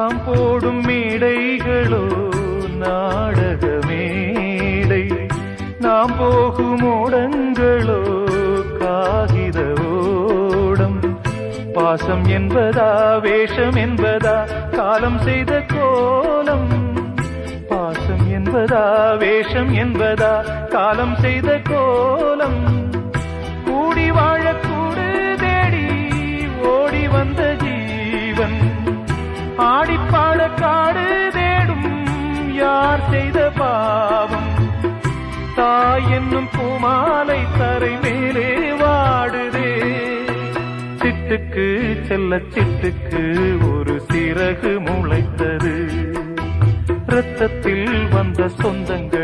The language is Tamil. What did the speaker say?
நாம் போடும் மேடைகளோ நாடக மேடை, நாம் போகும் ஓடங்களோ காகித ஓடம். பாசம் என்பதா வேஷம் என்பதா காலம் செய்த கோலம், பாசம் என்பதா வேஷம் என்பதா காலம் செய்த கோலம். கூடி வாழக்கூடு தேடி ஓடி வந்த ஜீவன், ஆடிப்பாட காடு தேடும் யார் செய்த பாவம். தாய் என்னும் பூமாலை தரை மேலே வாடுதே, சிட்டுக்கு செல்ல சிட்டுக்கு ஒரு சிறகு முளைத்தது. இரத்தத்தில் வந்த சொந்தங்கள்